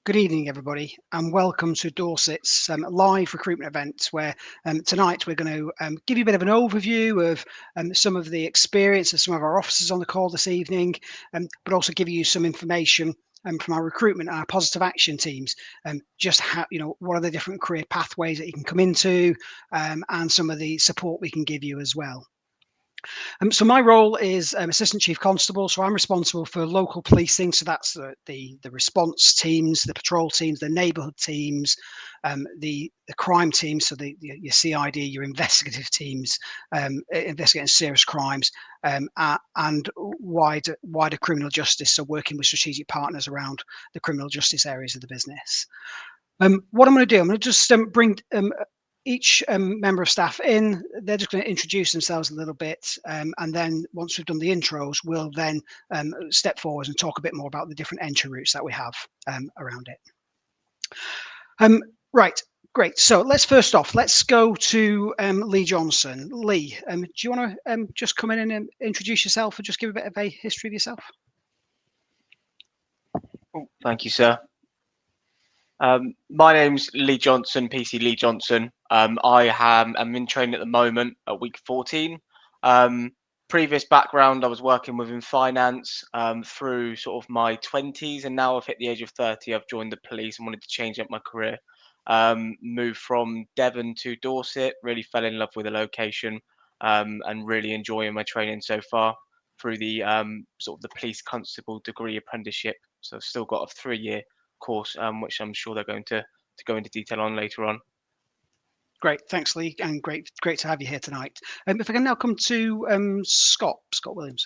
Good evening, everybody, and welcome to Dorset's live recruitment event, where tonight we're going to give you a bit of an overview of some of the experience of some of our officers on the call this evening, but also give you some information from our recruitment and our positive action teams, just how, what are the different career pathways that you can come into, and some of the support we can give you as well. So my role is Assistant Chief Constable. So I'm responsible for local policing. So that's the response teams, the patrol teams, the neighbourhood teams, the crime teams. So your CID, your investigative teams, investigating serious crimes, and wider criminal justice. So working with strategic partners around the criminal justice areas of the business. What I'm going to do, I'm going to just bring each member of staff in. They're just going to introduce themselves a little bit, and then once we've done the intros, we'll then step forward and talk a bit more about the different entry routes that we have around it. Right, great. So let's go to Lee Johnson. Lee, do you want to just come in and introduce yourself and just give a bit of a history of yourself? Oh, thank you, sir. My name's Lee Johnson, PC Lee Johnson. I'm in training at the moment at week 14. Previous background, I was working within finance through sort of my 20s, and now I've hit the age of 30. I've joined the police and wanted to change up my career. Moved from Devon to Dorset, really fell in love with the location, and really enjoying my training so far through the sort of the police constable degree apprenticeship. So I've still got a 3-year course, which I'm sure they're going to go into detail on later on. Great, thanks, Lee, and great to have you here tonight. If I can now come to Scott Williams.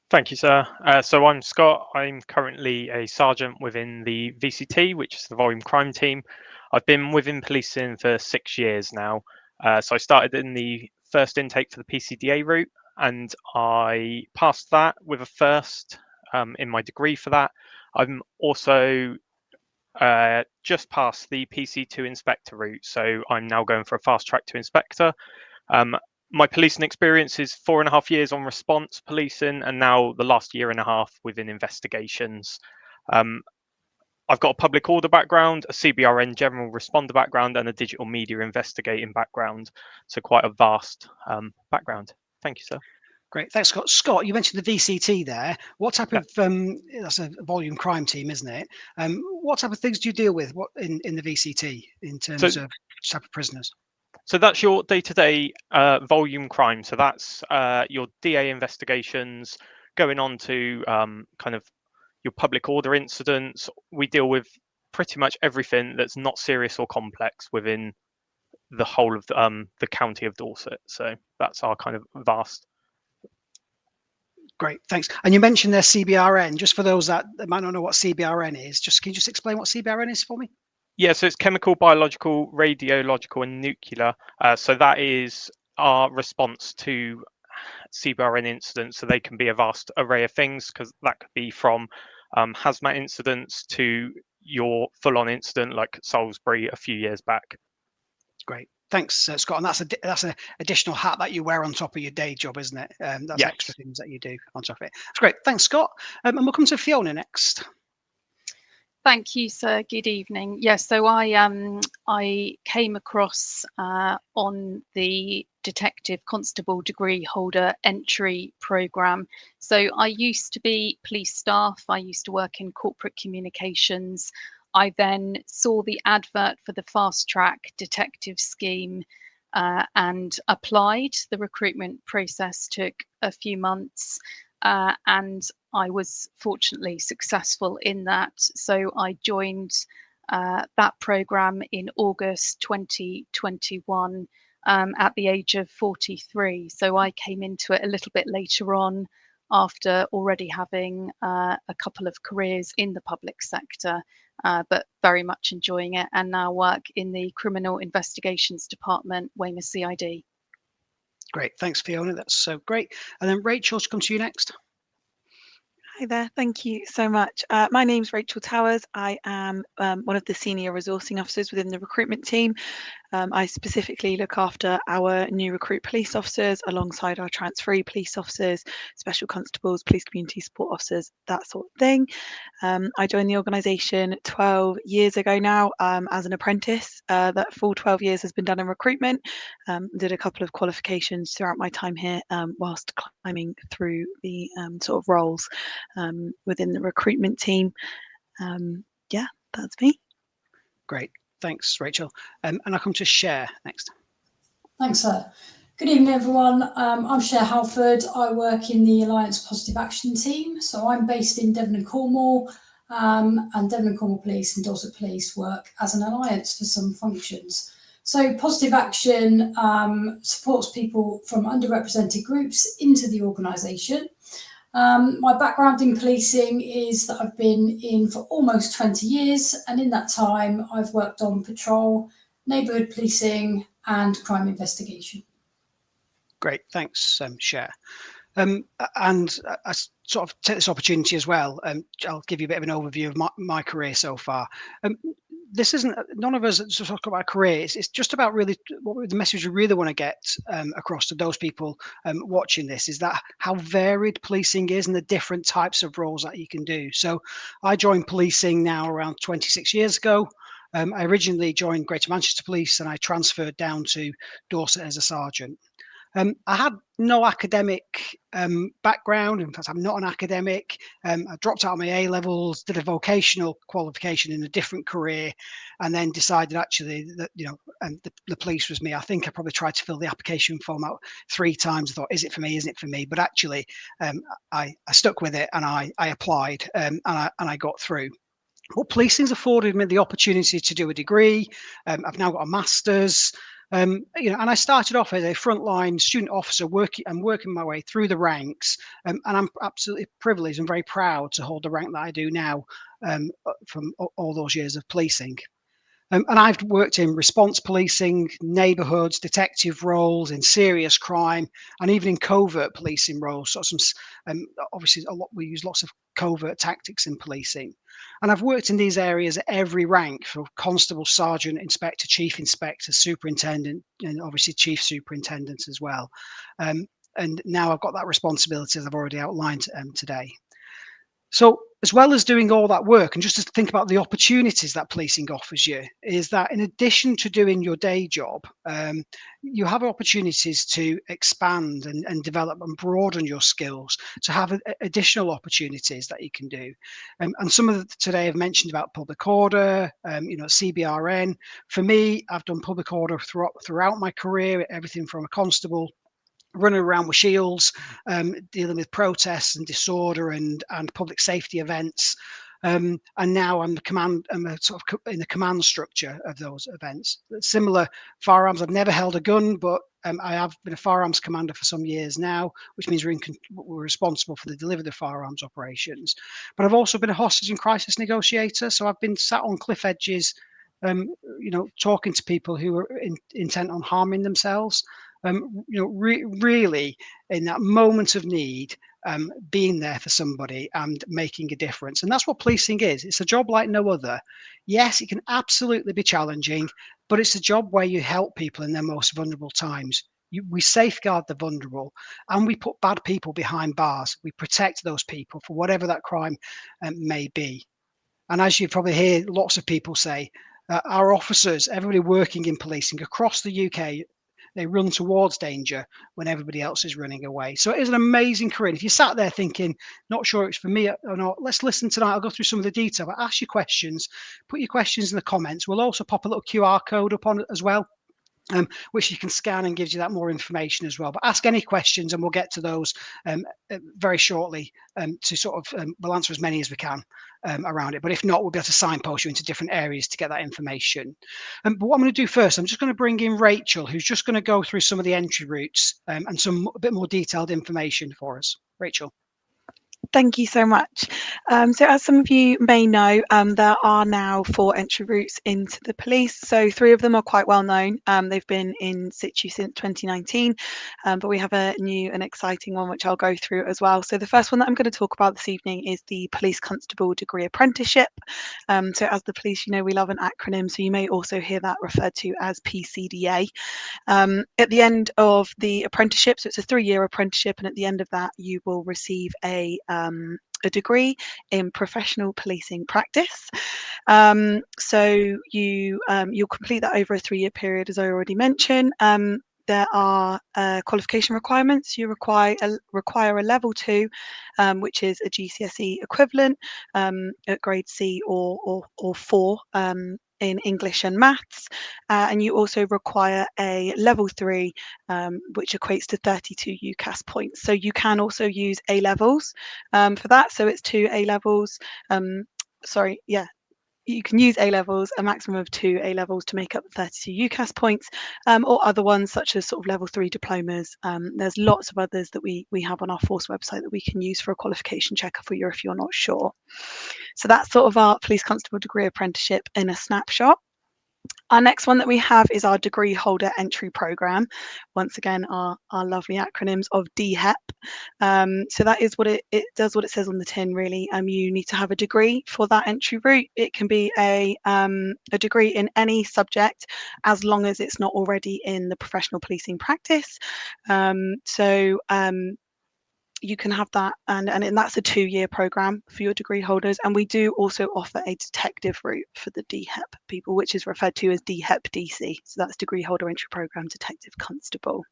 Thank you, sir. So I'm Scott. I'm currently a sergeant within the VCT, which is the volume crime team. I've been within policing for 6 years now. So I started in the first intake for the PCDA route, and I passed that with a first in my degree for that. I'm also just past the PC2 inspector route, so I'm now going for a fast track to inspector. My policing experience is 4.5 years on response policing, and now the last 1.5 years within investigations. I've got a public order background, a CBRN general responder background, and a digital media investigating background. So quite a vast background. Thank you, sir. Great, thanks, Scott. Scott, you mentioned the VCT there. What type of that's a volume crime team, isn't it? What type of things do you deal with in the VCT in terms of type of prisoners? So that's your day-to-day volume crime. So that's your DA investigations, going on to kind of your public order incidents. We deal with pretty much everything that's not serious or complex within the whole of the county of Dorset. So that's our kind of vast. Great, thanks. And you mentioned their CBRN. Just for those that might not know what CBRN is, can you just explain what CBRN is for me? Yeah, so it's chemical, biological, radiological, and nuclear. So that is our response to CBRN incidents. So they can be a vast array of things, because that could be from hazmat incidents to your full-on incident like Salisbury a few years back. Great, thanks, Scott. And that's an additional hat that you wear on top of your day job, isn't it? That's yes. Extra things that you do on top of it. That's great. Thanks, Scott. And we'll come to Fiona next. Thank you, sir. Good evening. Yes, so I came across on the detective constable degree holder entry program. So I used to be police staff. I used to work in corporate communications. I then saw the advert for the fast track detective scheme and applied. The recruitment process took a few months. And I was fortunately successful in that. So I joined that program in August 2021 at the age of 43. So I came into it a little bit later on, after already having a couple of careers in the public sector, but very much enjoying it, and now work in the Criminal Investigations Department, Weymouth CID. Great, thanks, Fiona. That's so great. And then Rachel, to come to you next. Hi there, thank you so much. My name's Rachel Towers. I am one of the senior resourcing officers within the recruitment team. I specifically look after our new recruit police officers alongside our transferee police officers, special constables, police community support officers, that sort of thing. I joined the organisation 12 years ago now as an apprentice. That full 12 years has been done in recruitment. Did a couple of qualifications throughout my time here whilst climbing through the sort of roles within the recruitment team. Yeah, that's me. Great. Thanks, Rachel. And I come to Cher next. Thanks, sir. Good evening, everyone. I'm Cher Halford. I work in the Alliance Positive Action team. So I'm based in Devon and Cornwall, and Devon and Cornwall Police and Dorset Police work as an alliance for some functions. So Positive Action supports people from underrepresented groups into the organisation. My background in policing is that I've been in for almost 20 years, and in that time I've worked on patrol, neighbourhood policing and crime investigation. Great, thanks, Cher. And I sort of take this opportunity as well. I'll give you a bit of an overview of my career so far. This isn't, none of us talk about careers. It's just about really what the message we really want to get across to those people watching this is that how varied policing is and the different types of roles that you can do. So I joined policing now around 26 years ago. I originally joined Greater Manchester Police and I transferred down to Dorset as a sergeant. I had no academic background. In fact, I'm not an academic. I dropped out of my A levels, did a vocational qualification in a different career, and then decided actually that the police was me. I think I probably tried to fill the application form out 3 times. I thought, is it for me? Isn't it for me? But actually, I stuck with it and I applied and I got through. Well, policing's afforded me the opportunity to do a degree. I've now got a master's. And I started off as a frontline student officer, working my way through the ranks, and I'm absolutely privileged and very proud to hold the rank that I do now from all those years of policing. And I've worked in response policing, neighbourhoods, detective roles, in serious crime, and even in covert policing roles. So obviously, we use lots of covert tactics in policing. And I've worked in these areas at every rank, for constable, sergeant, inspector, chief inspector, superintendent, and obviously chief superintendent as well. And now I've got that responsibility, as I've already outlined today. So as well as doing all that work, and just to think about the opportunities that policing offers you, is that in addition to doing your day job, you have opportunities to expand and develop and broaden your skills, to have additional opportunities that you can do. And some of today I've mentioned about public order, CBRN. For me, I've done public order throughout my career, everything from a constable, running around with shields, dealing with protests and disorder and public safety events. And now I'm sort of in the command structure of those events. Similar firearms, I've never held a gun, but I have been a firearms commander for some years now, which means we're responsible for the delivery of the firearms operations. But I've also been a hostage and crisis negotiator. So I've been sat on cliff edges, talking to people who are intent on harming themselves. Really in that moment of need, being there for somebody and making a difference. And that's what policing is. It's a job like no other. Yes, it can absolutely be challenging, but it's a job where you help people in their most vulnerable times. We safeguard the vulnerable, and we put bad people behind bars. We protect those people for whatever that crime may be. And as you probably hear lots of people say, our officers, everybody working in policing across the UK, they run towards danger when everybody else is running away. So it is an amazing career. And if you sat there thinking, not sure it's for me or not, let's listen tonight. I'll go through some of the detail, but ask your questions, put your questions in the comments. We'll also pop a little QR code up on it as well, which you can scan and gives you that more information as well. But ask any questions and we'll get to those very shortly to sort of, we'll answer as many as we can around it. But if not, we'll be able to signpost you into different areas to get that information. But what I'm going to do first, I'm just going to bring in Rachel, who's just going to go through some of the entry routes and some a bit more detailed information for us. Rachel. Thank you so much. So as some of you may know, there are now 4 entry routes into the police. So 3 of them are quite well known. They've been in situ since 2019, but we have a new and exciting one which I'll go through as well. So the first one that I'm going to talk about this evening is the Police Constable Degree Apprenticeship. So as the police, you know, we love an acronym, so you may also hear that referred to as PCDA. At the end of the apprenticeship, so it's a 3-year apprenticeship, and at the end of that you will receive a degree in professional policing practice. So you'll complete that over a 3-year period, as I already mentioned. There are qualification requirements. You require a level 2, which is a GCSE equivalent at grade C or 4 in English and maths, and you also require a level 3, which equates to 32 UCAS points. So you can also use A levels for that. So it's 2 A levels. You can use A levels, a maximum of 2 A levels to make up 32 UCAS points, or other ones such as sort of level 3 diplomas. There's lots of others that we have on our Force website that we can use for a qualification checker for you if you're not sure. So that's sort of our Police Constable Degree Apprenticeship in a snapshot. Our next one that we have is our Degree Holder Entry Programme. Once again, our lovely acronyms of DHEP. So that is what it does, what it says on the tin, really. You need to have a degree for that entry route. It can be a degree in any subject, as long as it's not already in the professional policing practice. You can have that, and that's a 2-year program for your degree holders. And we do also offer a detective route for the DHEP people, which is referred to as DHEP DC. So that's Degree Holder Entry Program Detective Constable.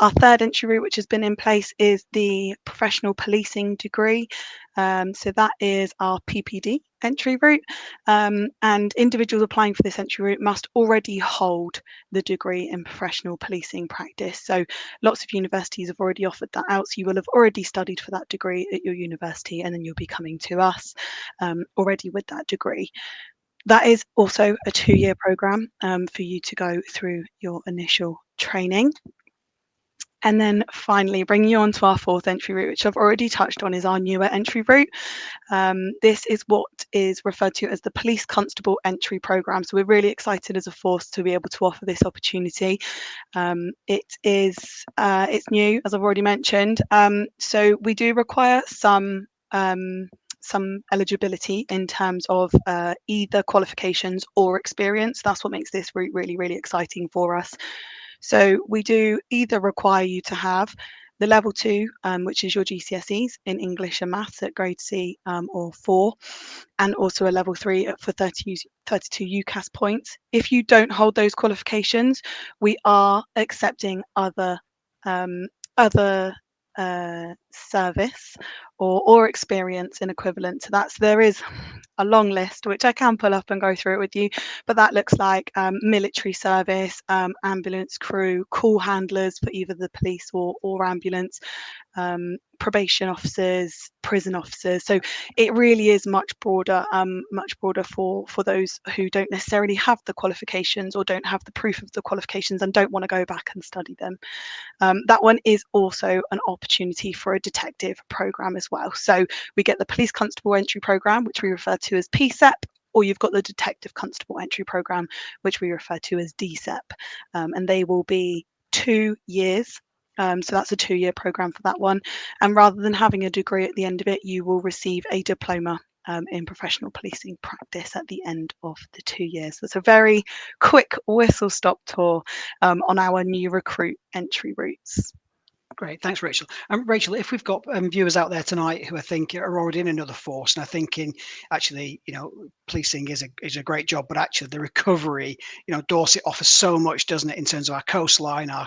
Our 3rd entry route, which has been in place, is the Professional Policing Degree. So that is our PPD entry route, and individuals applying for this entry route must already hold the degree in professional policing practice. So lots of universities have already offered that out, so you will have already studied for that degree at your university, and then you'll be coming to us already with that degree. That is also a 2-year program for you to go through your initial training. And then finally, bringing you on to our 4th entry route, which I've already touched on, is our newer entry route. This is what is referred to as the Police Constable Entry Programme. So we're really excited as a force to be able to offer this opportunity. It's new, as I've already mentioned. So we do require some eligibility in terms of either qualifications or experience. That's what makes this route really, really exciting for us. So we do either require you to have the level 2, which is your GCSEs in English and maths at grade C or 4, and also a level 3 for 32 UCAS points. If you don't hold those qualifications, we are accepting other service or experience in equivalent to that. So there is a long list which I can pull up and go through it with you, but that looks like military service, ambulance crew, call handlers for either the police or ambulance, probation officers, prison officers. So it really is much broader for those who don't necessarily have the qualifications or don't have the proof of the qualifications and don't want to go back and study them. That one is also an opportunity for a detective program as well. So we get the Police Constable Entry Program, which we refer to as PCEP, or you've got the Detective Constable Entry Program, which we refer to as DCEP, and they will be 2 years. So that's a 2-year program for that one. And rather than having a degree at the end of it, you will receive a diploma in professional policing practice at the end of the 2 years. That's a very quick whistle-stop tour on our new recruit entry routes. Great, thanks, Rachel. Rachel, if we've got viewers out there tonight who I think are already in another force and are thinking, actually, policing is a great job, but actually the recovery, Dorset offers so much, doesn't it, in terms of our coastline, our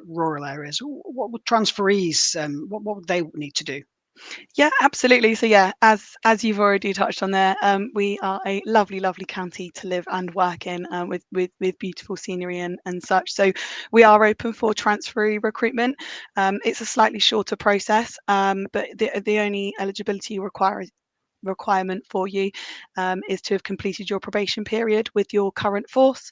rural areas. What would transferees, what would they need to do? Yeah, absolutely. So yeah, as you've already touched on there, we are a lovely to live and work in, with beautiful scenery and such. So we are open for transferee recruitment. It's a slightly shorter process, but the only eligibility you require requirement for you is to have completed your probation period with your current force.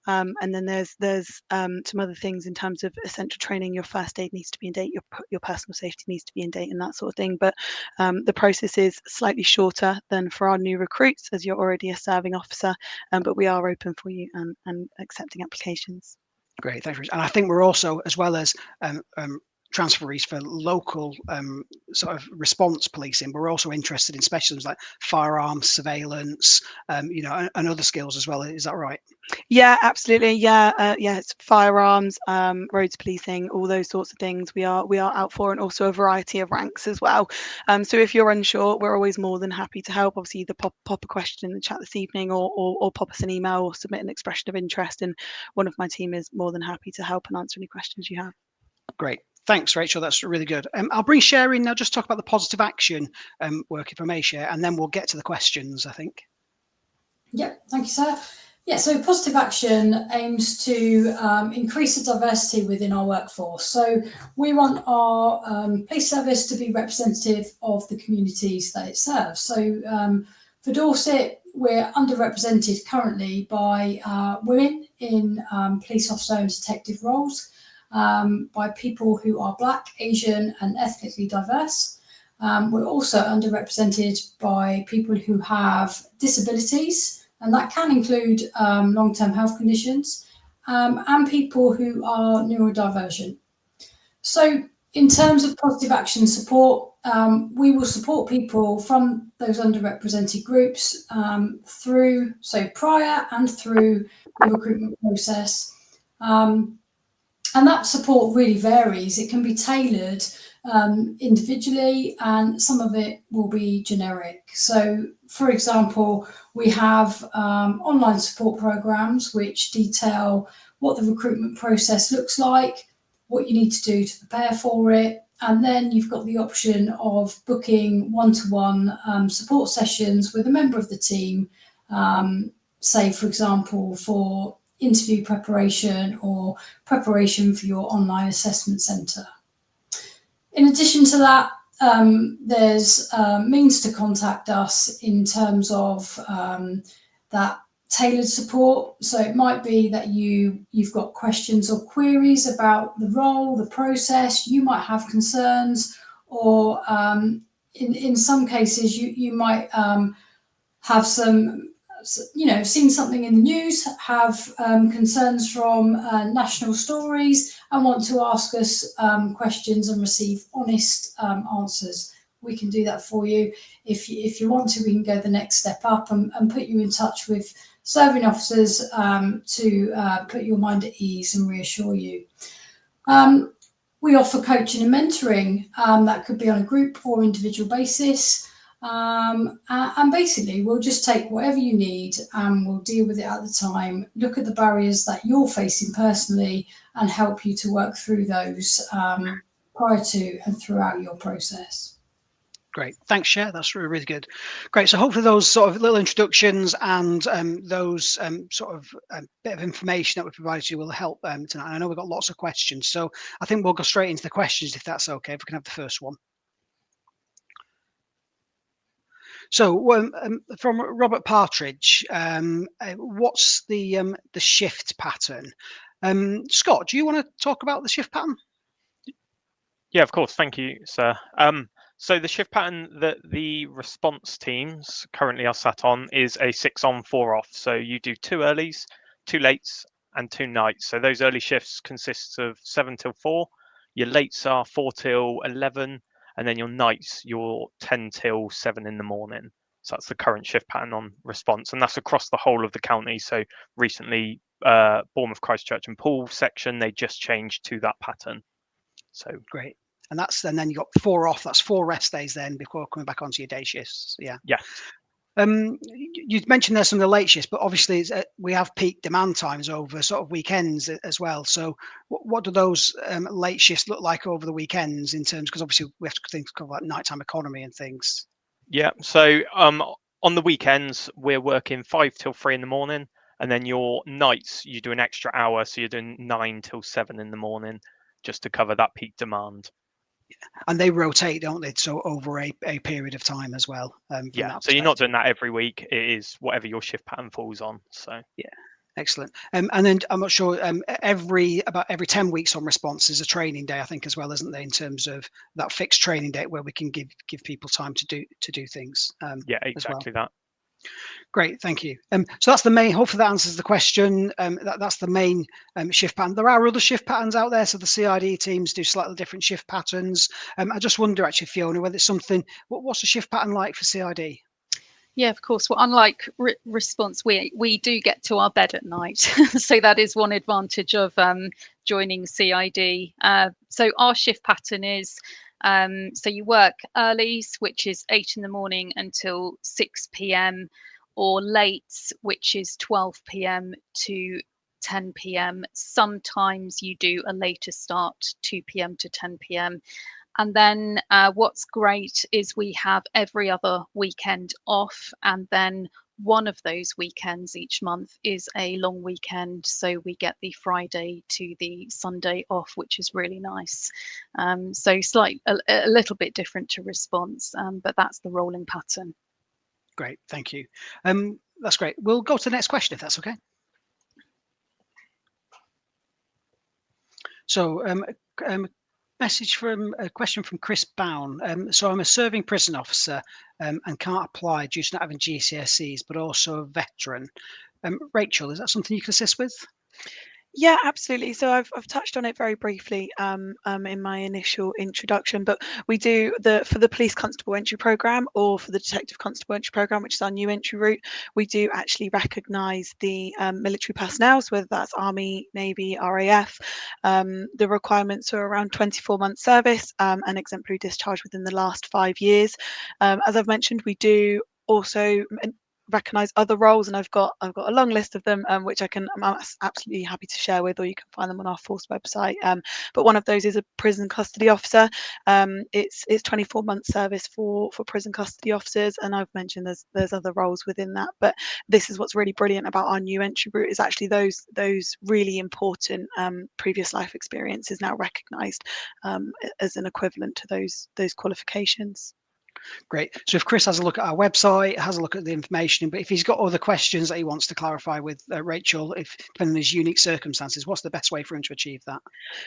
And then there's some other things in terms of essential training. Your first aid needs to be in date, your personal safety needs to be in date, and that sort of thing. But the process is slightly shorter than for our new recruits, as you're already a serving officer, but we are open for you and accepting applications. Great, thanks, Rich. And I think we're also, as well as transferees for local sort of response policing, we're also interested in specialisms like firearms surveillance, you know, and other skills as well. Is that right? Yeah, absolutely. Yeah, it's firearms, roads policing, all those sorts of things we are out for, and also a variety of ranks as well. So if you're unsure, we're always more than happy to help. Obviously, either pop a question in the chat this evening, or pop us an email or submit an expression of interest, and one of my team is more than happy to help and answer any questions you have. Great. Thanks, Rachel. That's really good. I'll bring Cher in now, just talk about the positive action work, if I may, Cher, and then we'll get to the questions, I think. Yep, thank you, sir. Yeah, so positive action aims to increase the diversity within our workforce. So we want our police service to be representative of the communities that it serves. So for Dorset, we're underrepresented currently by women in police officer and detective roles, by people who are Black, Asian and ethnically diverse. We're also underrepresented by people who have disabilities, and that can include long-term health conditions, and people who are neurodivergent. So in terms of positive action support, we will support people from those underrepresented groups through, so prior and through the recruitment process. And that support really varies. It can be tailored individually, and some of it will be generic. So, for example, we have online support programs which detail what the recruitment process looks like, what you need to do to prepare for it, and then you've got the option of booking one-to-one support sessions with a member of the team, say, for example, for interview preparation or preparation for your online assessment centre. In addition to that, there's means to contact us in terms of that tailored support. So it might be that you've got questions or queries about the role, the process, you might have concerns, or in some cases you might have some, seen something in the news, have concerns from national stories, and want to ask us questions and receive honest answers. We can do that for you. If you want to, we can go the next step up and put you in touch with serving officers to put your mind at ease and reassure you. We offer coaching and mentoring. That could be on a group or individual basis. And basically we'll just take whatever you need and we'll deal with it at the time, look at the barriers that you're facing personally and help you to work through those prior to and throughout your process. Great, thanks, Cher. That's really, really good. Great. So hopefully those sort of little introductions and those sort of bit of information that we provided you will help tonight. And I know we've got lots of questions, so I think we'll go straight into the questions if that's okay. If we can have the first one. So from Robert Partridge, what's the shift pattern? Scott, do you want to talk about the shift pattern? Yeah, of course. Thank you, sir. So the shift pattern that the response teams currently are sat on is a 6 on 4 off. So you do 2 earlies, 2 lates and 2 nights. So those early shifts consist of 7 till 4. Your lates are 4 till 11. And then your nights, you're 10 till 7 in the morning. So that's the current shift pattern on response. And that's across the whole of the county. So recently, Bournemouth, Christchurch and Poole section, they just changed to that pattern. So great. And then you got 4 off. That's 4 rest days then before coming back onto your day shifts. Yeah. Yeah. You mentioned there's some of the late shifts, but obviously we have peak demand times over sort of weekends as well. So what do those late shifts look like over the weekends in terms, because obviously we have to think about nighttime economy and things. Yeah. So on the weekends, we're working 5 till 3 in the morning. And then your nights, you do an extra hour. So you're doing 9 till 7 in the morning just to cover that peak demand. And they rotate, don't they? So over a period of time as well. From Yeah, that so you're not perspective. doing that every week. It is whatever your shift pattern falls on. So Yeah, excellent. And then I'm not sure. About every 10 weeks on response is a training day, I think, as well, isn't there? In terms of that fixed training date where we can give people time to do things. yeah, as well. exactly that. Great, thank you. So that's the main. Hopefully that answers the question. That's the main shift pattern. There are other shift patterns out there. So the CID teams do slightly different shift patterns. I just wonder, actually, Fiona, whether it's something. What's the shift pattern like for CID? Yeah, of course. Well, unlike response, we do get to our bed at night, so that is one advantage of joining CID. So our shift pattern is so you work early, which is 8 in the morning until 6 p.m, or late, which is 12 p.m. to 10 p.m. Sometimes you do a later start, 2 p.m. to 10 p.m. And then what's great is we have every other weekend off, and then one of those weekends each month is a long weekend. So we get the Friday to the Sunday off, which is really nice. So a little bit different to response, but that's the rolling pattern. Great, thank you. That's great. We'll go to the next question if that's okay. So a question from Chris Bown. So I'm a serving prison officer and can't apply due to not having GCSEs, but also a veteran. Rachel, is that something you can assist with? Yeah, absolutely. So I've touched on it very briefly in my initial introduction, but we do for the police constable entry programme or for the detective constable entry programme, which is our new entry route, we do actually recognise the military personnel, so whether that's Army, Navy, RAF. The requirements are around 24 months service and exemplary discharge within the last 5 years. As I've mentioned, we do also recognise other roles, and I've got a long list of them, which I'm absolutely happy to share with, or you can find them on our Force website. But one of those is a prison custody officer. It's 24 months service for prison custody officers, and I've mentioned there's other roles within that. But this is what's really brilliant about our new entry route, is actually those really important previous life experiences now recognised as an equivalent to those qualifications. Great. So if Chris has a look at our website, has a look at the information, but if he's got other questions that he wants to clarify with Rachel, depending on his unique circumstances, what's the best way for him to achieve that?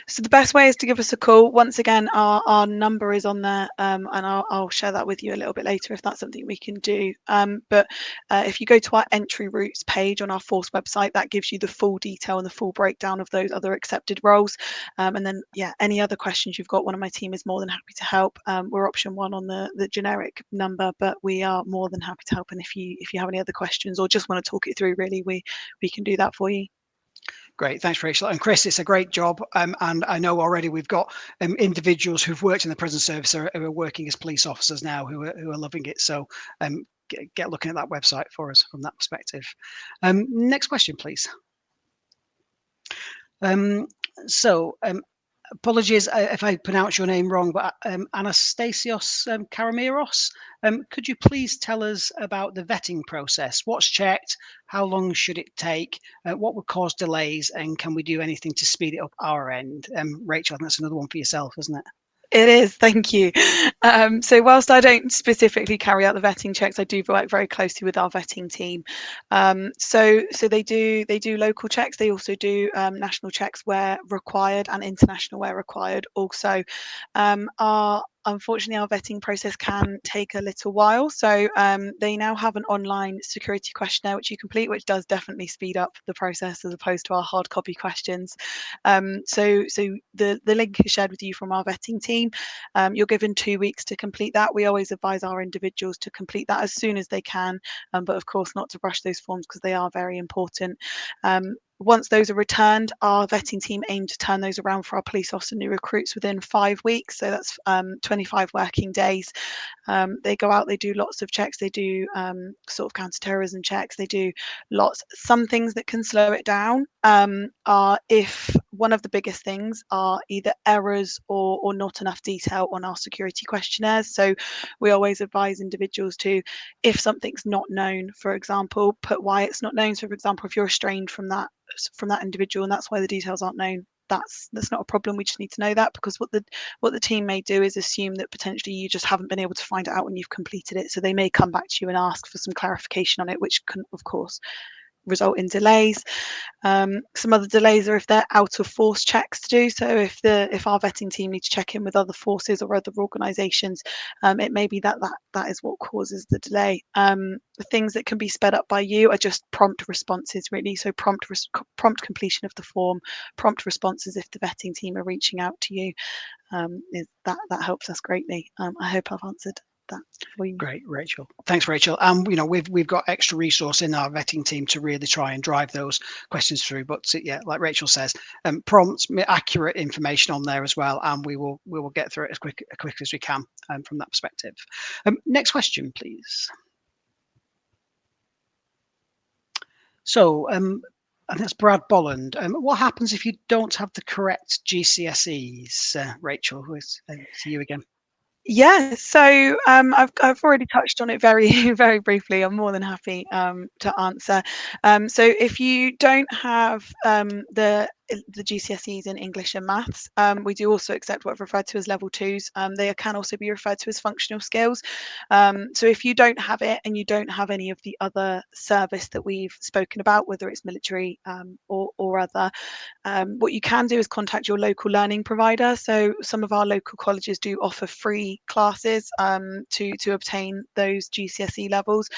So the best way is to give us a call. Once again, our number is on there, and I'll share that with you a little bit later if that's something we can do. But if you go to our entry routes page on our Force website, that gives you the full detail and the full breakdown of those other accepted roles. And then, yeah, any other questions you've got, one of my team is more than happy to help. We're option 1 on the generic number, but we are more than happy to help. And if you have any other questions or just want to talk it through, really, we can do that for you. Great, thanks, Rachel. And Chris, it's a great job. And I know already we've got individuals who've worked in the prison service who are working as police officers now who are loving it. So get looking at that website for us from that perspective. Next question, please. Apologies if I pronounce your name wrong, but Anastasios Karamiros, could you please tell us about the vetting process? What's checked? How long should it take? What would cause delays? And can we do anything to speed it up our end? Rachel, I think that's another one for yourself, isn't it? It is, thank you. So whilst I don't specifically carry out the vetting checks, I do work very closely with our vetting team. So they do local checks. They also do national checks where required and international where required. Also, unfortunately, our vetting process can take a little while. So they now have an online security questionnaire which you complete, which does definitely speed up the process as opposed to our hard copy questions. So the link is shared with you from our vetting team. You're given 2 weeks to complete that. We always advise our individuals to complete that as soon as they can, but of course not to rush those forms because they are very important. Once those are returned, our vetting team aim to turn those around for our police officer new recruits within 5 weeks. So that's 25 working days. They go out, they do lots of checks. They do sort of counter-terrorism checks. They do lots. Some things that can slow it down are if one of the biggest things are either errors or not enough detail on our security questionnaires. So we always advise individuals to, if something's not known, for example, put why it's not known. So for example, if you're estranged from that individual and that's why the details aren't known, that's not a problem. We just need to know that, because what the team may do is assume that potentially you just haven't been able to find it out when you've completed it. So they may come back to you and ask for some clarification on it, which can, of course, result in delays. Some other delays are if they're out of force checks to do. So if our vetting team need to check in with other forces or other organisations, it may be that is what causes the delay. The things that can be sped up by you are just prompt responses, really. So prompt completion of the form, prompt responses if the vetting team are reaching out to you. That helps us greatly. I hope I've answered that for you. Great, Rachel. Thanks, Rachel. You know, we've got extra resource in our vetting team to really try and drive those questions through. But yeah, like Rachel says, prompt, accurate information on there as well, and we will get through it as quick as we can from that perspective. Next question, please. So, I think that's Brad Bolland. What happens if you don't have the correct GCSEs? Rachel, it's to you again. Yeah, so I've already touched on it very very briefly. I'm more than happy to answer. So if you don't have the GCSEs in English and maths, we do also accept what I've referred to as level 2s. They can also be referred to as functional skills. So if you don't have it and you don't have any of the other service that we've spoken about, whether it's military or other, what you can do is contact your local learning provider. So some of our local colleges do offer free classes to obtain those GCSE levels.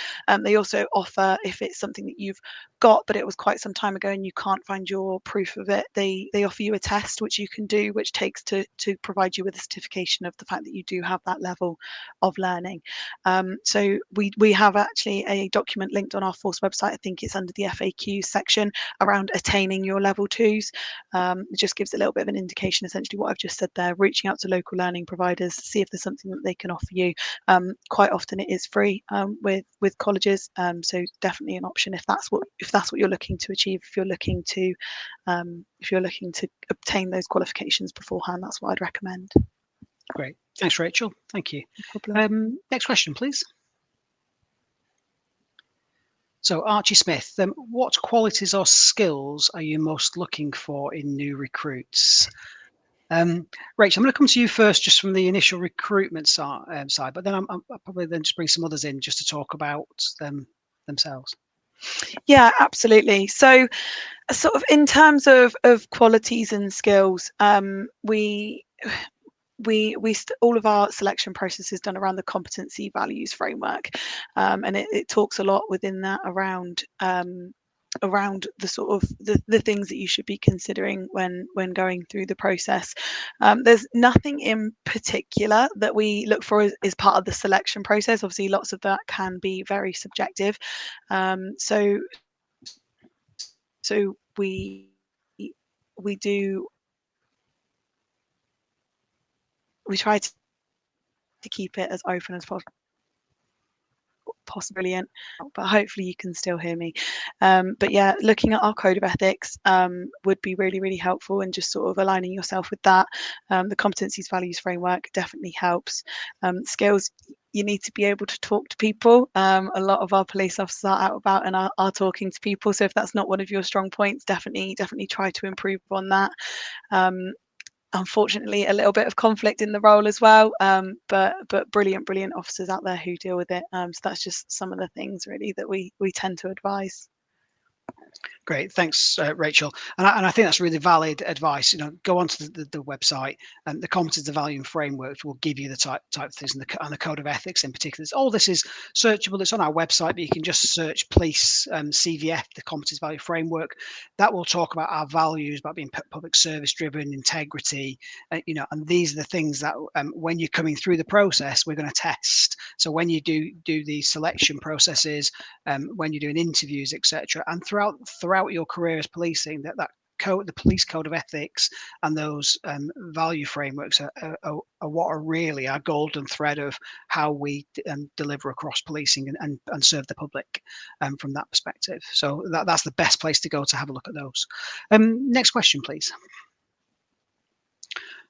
They also offer, if it's something that you've got but it was quite some time ago and you can't find your proof of it, they offer you a test which you can do, which takes to provide you with a certification of the fact that you do have that level of learning. So we have actually a document linked on our Force website. I think it's under the FAQ section around attaining your level 2s. It just gives a little bit of an indication, essentially what I've just said there, reaching out to local learning providers to see if there's something that they can offer you. Quite often it is free with colleges, so definitely an option if that's what you're looking to achieve. If you're looking to obtain those qualifications beforehand, that's what I'd recommend. Great, thanks, Rachel. Thank you. No problem. Next question, please. So Archie Smith, what qualities or skills are you most looking for in new recruits? Rachel, I'm going to come to you first, just from the initial recruitment side, but then I'll probably then just bring some others in just to talk about themselves. Yeah, absolutely. So sort of in terms of qualities and skills, all of our selection process is done around the competency values framework, and it talks a lot within that around the sort of the things that you should be considering when going through the process. There's nothing in particular that we look for as part of the selection process. Obviously, lots of that can be very subjective. So we try to keep it as open as possible. Brilliant, but hopefully you can still hear me. But yeah, looking at our code of ethics would be really helpful, and just sort of aligning yourself with that. The competencies values framework definitely helps. Skills, you need to be able to talk to people. A lot of our police officers are out about and are talking to people, so if that's not one of your strong points, definitely try to improve on that. Unfortunately, a little bit of conflict in the role as well, but brilliant officers out there who deal with it. So that's just some of the things really that we tend to advise. Great, thanks, Rachel. And I think that's really valid advice. You know, go onto the website, and the competency value framework will give you the type of things, and the code of ethics in particular. All this is searchable. It's on our website, but you can just search police CVF, the competency value framework. That will talk about our values, about being public service driven, integrity. You know, and these are the things that when you're coming through the process, we're going to test. So when you do these selection processes, when you're doing interviews, etc., and throughout your career as policing, that code, the police code of ethics, and those value frameworks are what are really our golden thread of how we deliver across policing and serve the public from that perspective. So that's the best place to go to have a look at those. Next question, please.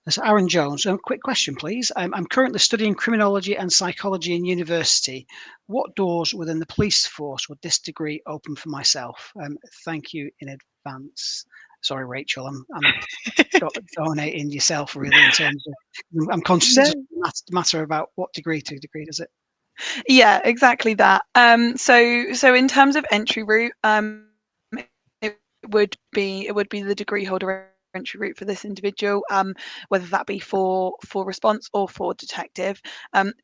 That's Aaron Jones. Quick question, please. I'm currently studying criminology and psychology in university. What doors within the police force would this degree open for myself? Thank you in advance. Sorry, Rachel, I'm dominating yourself really in terms of. I'm conscious No. it doesn't matter about what degree to degree, does it? Yeah, exactly that. So in terms of entry route, it would be the degree holder entry route for this individual, whether that be for response or for detective.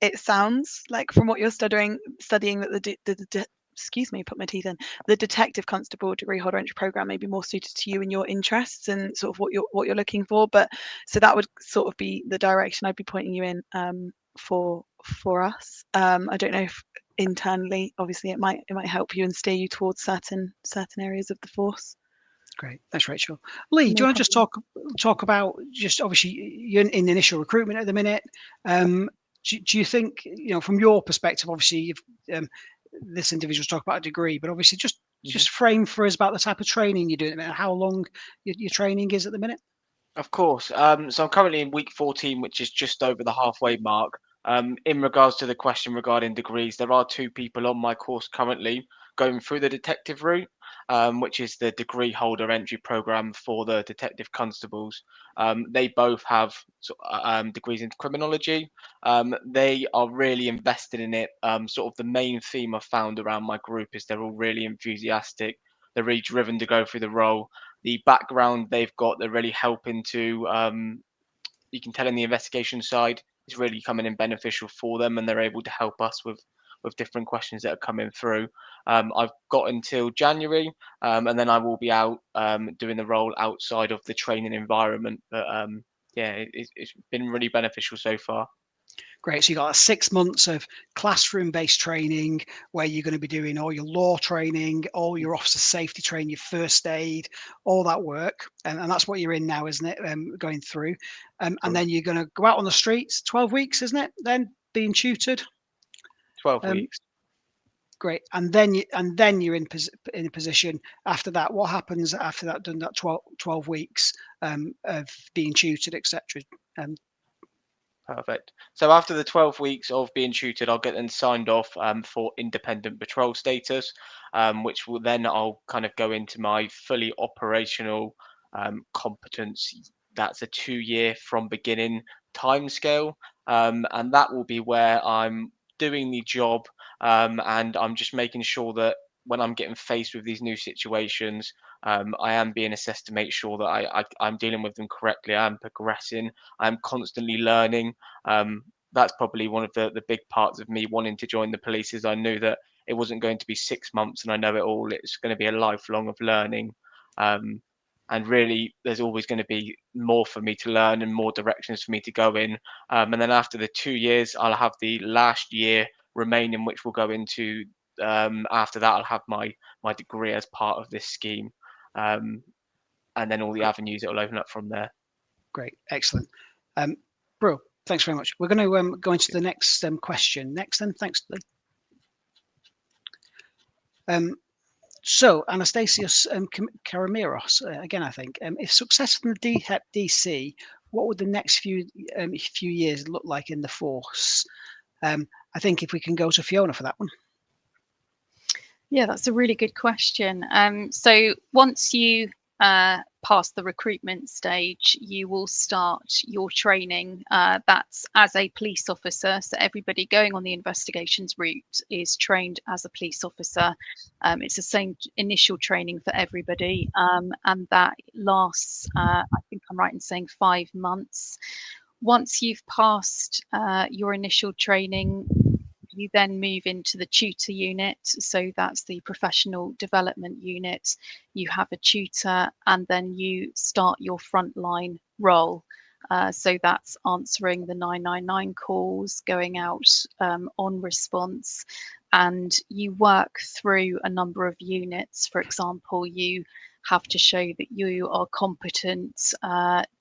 It sounds like from what you're studying that excuse me, put my teeth in. The detective constable degree holder entry program may be more suited to you and your interests and sort of what you're looking for. But so that would sort of be the direction I'd be pointing you in for us. I don't know if internally, obviously, it might help you and steer you towards certain areas of the force. Great, thanks, Rachel. Lee, do you want to just talk about just obviously you're in initial recruitment at the minute. Do you think, from your perspective, obviously you've this individual's talk about a degree, but obviously just frame for us about the type of training you're doing at the minute, how long your training is at the minute? Of course. So I'm currently in week 14, which is just over the halfway mark. In regards to the question regarding degrees, there are 2 people on my course currently going through the detective route, which is the degree holder entry program for the detective constables. They both have degrees in criminology. They are really invested in it. Sort of the main theme I've found around my group is they're all really enthusiastic. They're really driven to go through the role. The background they've got, they're really helping to, you can tell in the investigation side, is really coming in beneficial for them, and they're able to help us with different questions that are coming through. I've got until January, and then I will be out doing the role outside of the training environment. But yeah, it's been really beneficial so far. Great. So you got 6 months of classroom-based training where you're going to be doing all your law training, all your officer safety training, your first aid, all that work, and that's what you're in now, isn't it? Going through, and then you're going to go out on the streets. 12 weeks, isn't it? Then being tutored. 12 weeks. Great. And then you're in a position after that. What happens after that? Done that 12 weeks of being tutored, etc. Perfect. So after the 12 weeks of being tutored, I'll get then signed off for independent patrol status, which will then I'll kind of go into my fully operational competence. That's a 2-year from beginning timescale, and that will be where I'm doing the job, and I'm just making sure that when I'm getting faced with these new situations, I am being assessed to make sure that I'm dealing with them correctly. I'm progressing. I'm constantly learning. That's probably one of the big parts of me wanting to join the police is I knew that it wasn't going to be 6 months and I know it all. It's going to be a lifelong of learning. And really, there's always going to be more for me to learn and more directions for me to go in. And then after the 2 years, I'll have the last year remaining, which will go into. After that, I'll have my degree as part of this scheme, and then all the avenues it will open up from there. Great, excellent. Bro, thanks very much. We're going to go into the next question next. Then, thanks, Lee. So, Anastasios Karamiros, again, I think, if successful in the DHEP DC, what would the next few years look like in the force? I think if we can go to Fiona for that one. Yeah, that's a really good question. So once you pass the recruitment stage, you will start your training. That's as a police officer. So everybody going on the investigations route is trained as a police officer. It's the same initial training for everybody, and that lasts, I think I'm right in saying, 5 months. Once you've passed your initial training, you then move into the tutor unit. So that's the professional development unit. You have a tutor and then you start your frontline role. So that's answering the 999 calls, going out on response, and you work through a number of units. For example, you have to show that you are competent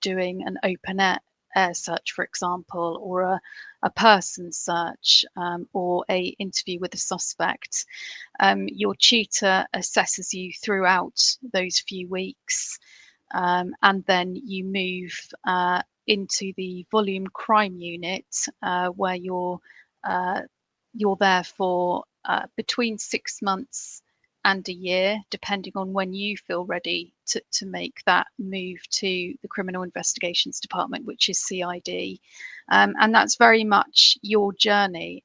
doing an open air search, for example, or a person search, or a interview with a suspect. Your tutor assesses you throughout those few weeks, and then you move into the volume crime unit, where you're there for between 6 months and a year, depending on when you feel ready to make that move to the Criminal Investigations Department, which is CID. And that's very much your journey.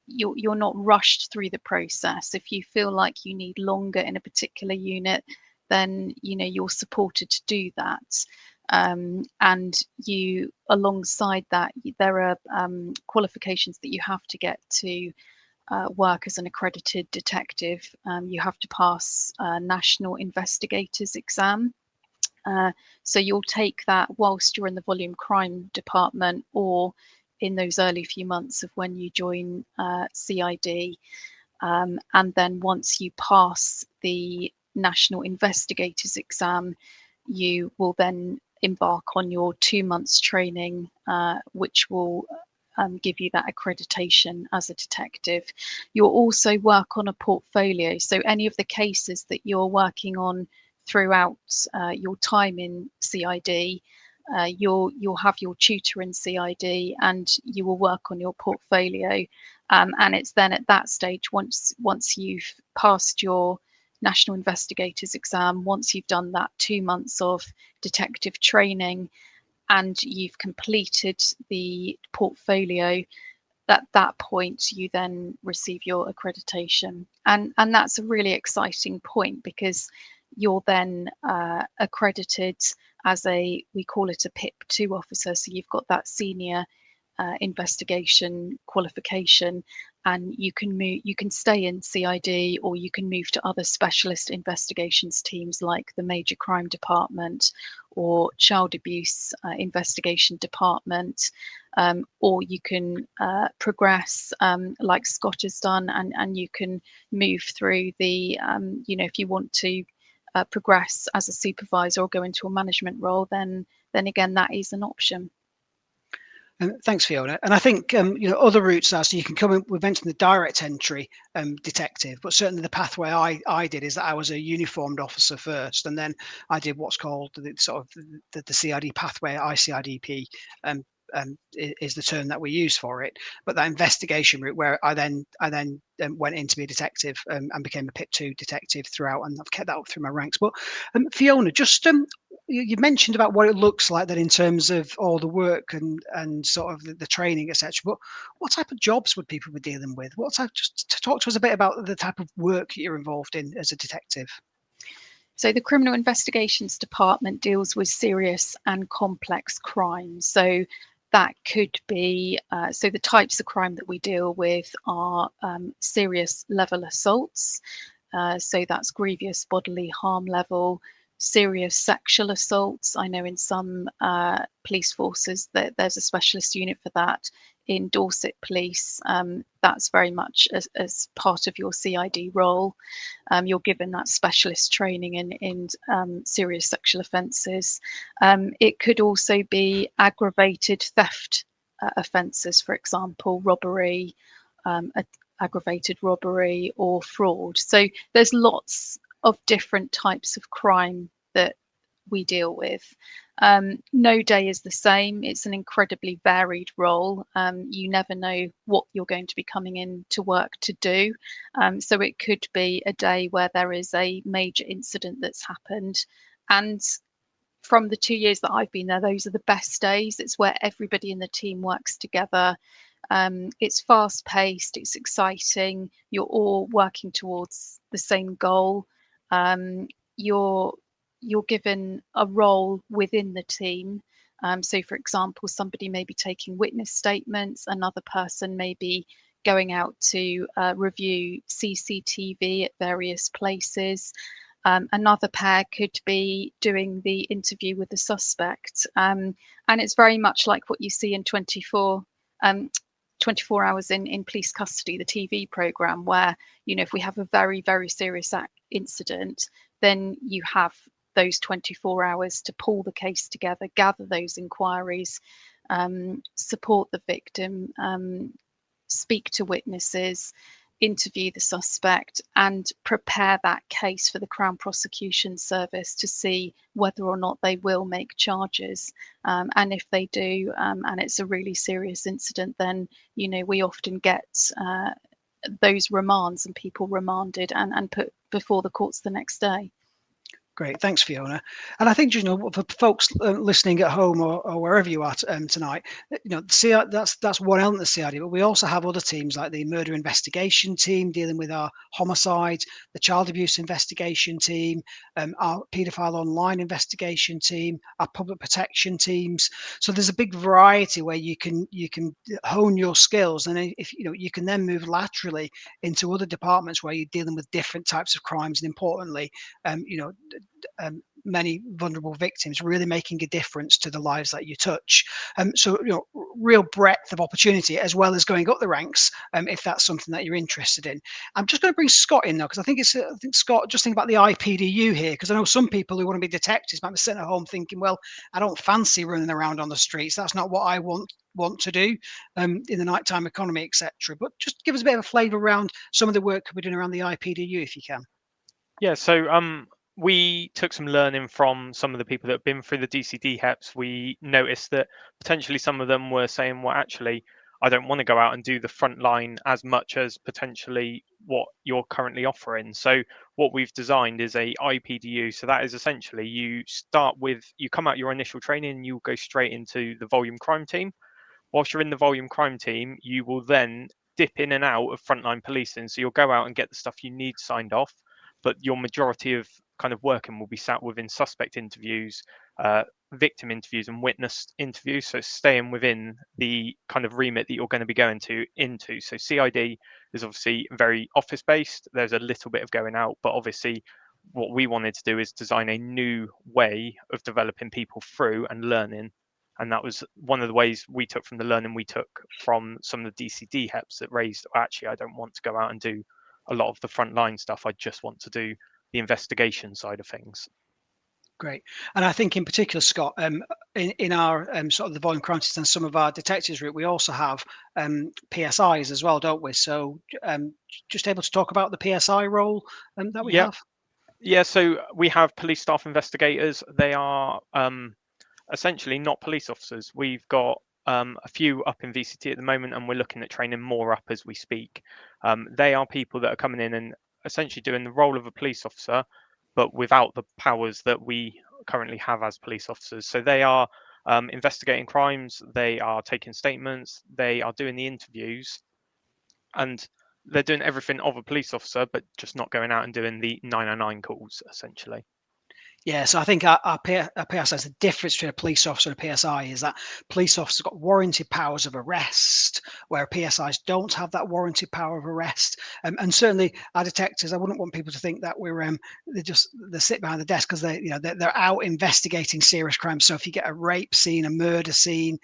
You're not rushed through the process. If you feel like you need longer in a particular unit, then you're supported to do that. And you, alongside that, there are qualifications that you have to get to work as an accredited detective. You have to pass a National Investigators exam. So you'll take that whilst you're in the Volume Crime Department, or in those early few months of when you join CID. And then once you pass the National Investigators exam, you will then embark on your 2 months training, which will give you that accreditation as a detective. You'll also work on a portfolio. So any of the cases that you're working on throughout your time in CID, you'll have your tutor in CID, and you will work on your portfolio. And it's then at that stage, once you've passed your National Investigators exam, once you've done that 2 months of detective training and you've completed the portfolio, at that point you then receive your accreditation. And that's a really exciting point, because you're then accredited as we call it a PIP2 officer. So you've got that senior investigation qualification, and you can stay in CID, or you can move to other specialist investigations teams like the Major Crime Department or Child Abuse Investigation Department, or you can progress like Scott has done, and you can move through the if you want to progress as a supervisor or go into a management role, then again that is an option. Thanks, Fiona. And I think other routes are, so you can come in. We mentioned the direct entry detective, but certainly the pathway I did is that I was a uniformed officer first, and then I did what's called the CID pathway. ICIDP is the term that we use for it. But that investigation route, where I then went in to be a detective and became a PIP2 detective throughout, and I've kept that up through my ranks. But Fiona, just you mentioned about what it looks like then in terms of all the work and sort of the training, etc. But what type of jobs would people be dealing with? Just to talk to us a bit about the type of work that you're involved in as a detective. So the Criminal Investigations Department deals with serious and complex crimes. So that could be, so the types of crime that we deal with are serious level assaults. So that's grievous bodily harm level, serious sexual assaults. I know in some police forces that there's a specialist unit for that. In Dorset Police, that's very much as part of your CID role. You're given that specialist training in serious sexual offences. It could also be aggravated theft offences, for example, robbery, aggravated robbery or fraud. So there's lots of different types of crime that we deal with. No day is the same. It's an incredibly varied role. You never know what you're going to be coming in to work to do. So it could be a day where there is a major incident that's happened. And from the 2 years that I've been there, those are the best days. It's where everybody in the team works together. It's fast paced, it's exciting. You're all working towards the same goal. You're given a role within the team. So for example, somebody may be taking witness statements, another person may be going out to review CCTV at various places. Another pair could be doing the interview with the suspect. And it's very much like what you see in 24 Hours in Police Custody, the TV programme, where, if we have a very, very serious incident, then you have those 24 hours to pull the case together, gather those inquiries, support the victim, speak to witnesses, interview the suspect, and prepare that case for the Crown Prosecution Service to see whether or not they will make charges. And if they do, and it's a really serious incident, then we often get those remands and people remanded and put before the courts the next day. Great, thanks, Fiona. And I think, you know, for folks listening at home or wherever you are tonight, you know, that's one element of CID, but we also have other teams like the murder investigation team dealing with our homicides, the child abuse investigation team, our paedophile online investigation team, our public protection teams. So there's a big variety where you can hone your skills, and if you know, you can then move laterally into other departments where you're dealing with different types of crimes, and importantly, you know, many vulnerable victims, really making a difference to the lives that you touch. So, you know, real breadth of opportunity as well as going up the ranks, if that's something that you're interested in. I'm just going to bring Scott in now, because I think Scott, just think about the IPDU here, because I know some people who want to be detectives might be sitting at home thinking, well, I don't fancy running around on the streets. That's not what I want to do in the nighttime economy, etc. But just give us a bit of a flavour around some of the work we're doing around the IPDU, if you can. Yeah, so we took some learning from some of the people that have been through the DCD HEPs. We noticed that potentially some of them were saying, well, actually, I don't want to go out and do the front line as much as potentially what you're currently offering. So what we've designed is a IPDU. So that is essentially you come out your initial training and you'll go straight into the volume crime team. Whilst you're in the volume crime team, you will then dip in and out of frontline policing. So you'll go out and get the stuff you need signed off, but your majority of kind of working will be sat within suspect interviews, victim interviews, and witness interviews. So staying within the kind of remit that you're going to be going into. So CID is obviously very office based. There's a little bit of going out, but obviously what we wanted to do is design a new way of developing people through and learning. And that was one of the ways we took from the learning we took from some of the DCD HEPs that raised, actually, I don't want to go out and do a lot of the frontline stuff. I just want to do the investigation side of things. Great. And I think in particular, Scott, in our sort of the volume crime and some of our detectives route, we also have PSIs as well, don't we? So just able to talk about the PSI role that we have? Yeah, so we have police staff investigators. They are essentially not police officers. We've got a few up in VCT at the moment, and we're looking at training more up as we speak. They are people that are coming in and essentially doing the role of a police officer, but without the powers that we currently have as police officers. So they are investigating crimes, they are taking statements, they are doing the interviews, and they're doing everything of a police officer, but just not going out and doing the 909 calls, essentially. Yeah, so I think our PSI is the difference between a police officer and a PSI is that police officers got warranted powers of arrest, where PSIs don't have that warranted power of arrest. And certainly our detectives, I wouldn't want people to think that they sit behind the desk, because they're out investigating serious crimes. So if you get a rape scene, a murder scene,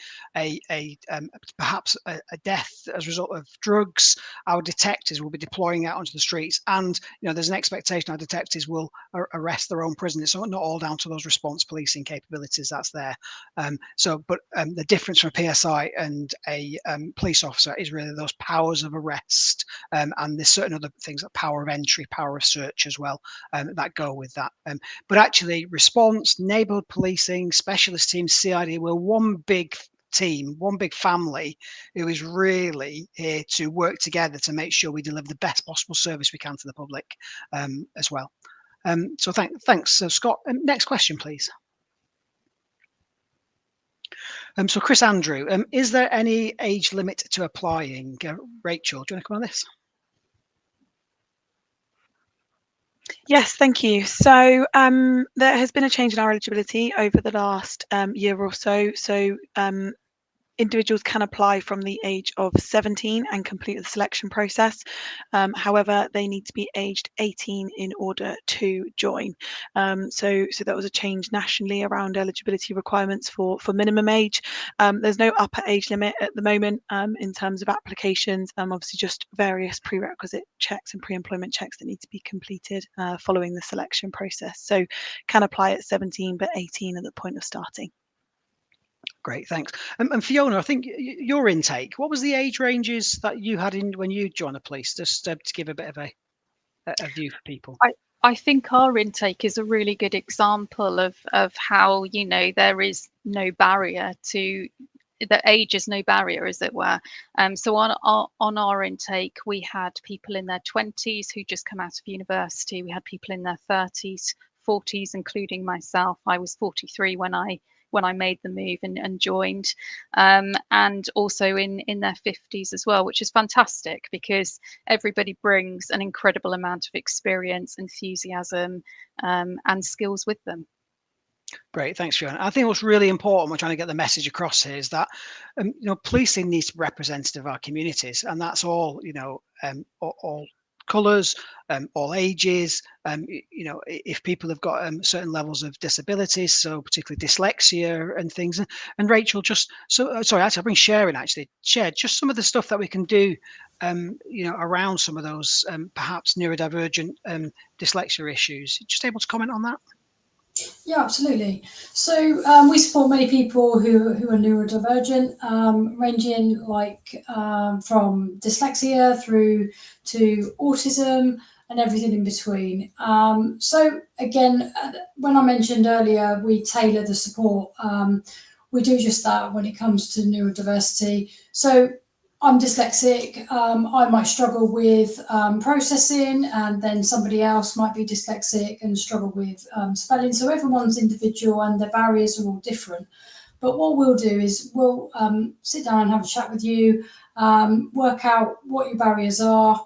perhaps a death as a result of drugs, our detectives will be deploying out onto the streets, and there's an expectation our detectives will arrest their own prisoners. So not all down to those response policing capabilities that's there. But the difference from a PSI and a police officer is really those powers of arrest, and there's certain other things like power of entry, power of search as well, that go with that. But actually, response, neighbourhood policing, specialist teams, CID, we're one big team, one big family who is really here to work together to make sure we deliver the best possible service we can to the public as well. So thanks. So Scott, next question, please. So Chris Andrew, is there any age limit to applying? Rachel, do you want to come on this? Yes, thank you. So there has been a change in our eligibility over the last year or so. So individuals can apply from the age of 17 and complete the selection process. However, they need to be aged 18 in order to join. So that was a change nationally around eligibility requirements for minimum age. There's no upper age limit at the moment in terms of applications. Obviously, just various prerequisite checks and pre-employment checks that need to be completed following the selection process. So can apply at 17, but 18 at the point of starting. Great, thanks. And Fiona, I think your intake, what was the age ranges that you had in when you joined the police, just to give a bit of a view for people? I think our intake is a really good example of how there is no barrier to that age is no barrier, as it were. So on our intake, we had people in their 20s who just come out of university. We had people in their 30s, 40s, including myself. I was 43 when I made the move and joined, and also in their 50s as well, which is fantastic because everybody brings an incredible amount of experience, enthusiasm, and skills with them. Great, thanks, Fiona. I think what's really important, we're trying to get the message across here, is that policing needs to be representative of our communities, and that's all, all colours, all ages. If people have got certain levels of disabilities, so particularly dyslexia and things. And Rachel, sorry, actually, I'll bring Sharon. Actually, share just some of the stuff that we can do, around some of those perhaps neurodivergent dyslexia issues. Just able to comment on that? Yeah, absolutely. So we support many people who are neurodivergent, ranging from dyslexia through to autism and everything in between. So again, when I mentioned earlier, we tailor the support. We do just that when it comes to neurodiversity. So I'm dyslexic. I might struggle with processing, and then somebody else might be dyslexic and struggle with spelling. So everyone's individual and their barriers are all different. But what we'll do is we'll sit down and have a chat with you, work out what your barriers are,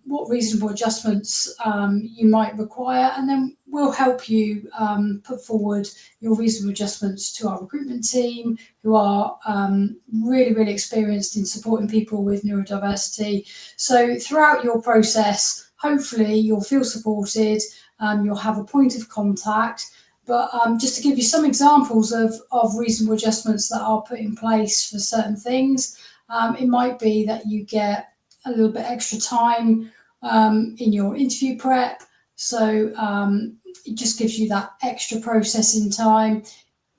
what reasonable adjustments you might require, and then we'll help you put forward your reasonable adjustments to our recruitment team, who are really, really experienced in supporting people with neurodiversity. So throughout your process, hopefully you'll feel supported, you'll have a point of contact. But just to give you some examples of reasonable adjustments that are put in place for certain things, it might be that you get a little bit extra time in your interview prep. So it just gives you that extra processing time.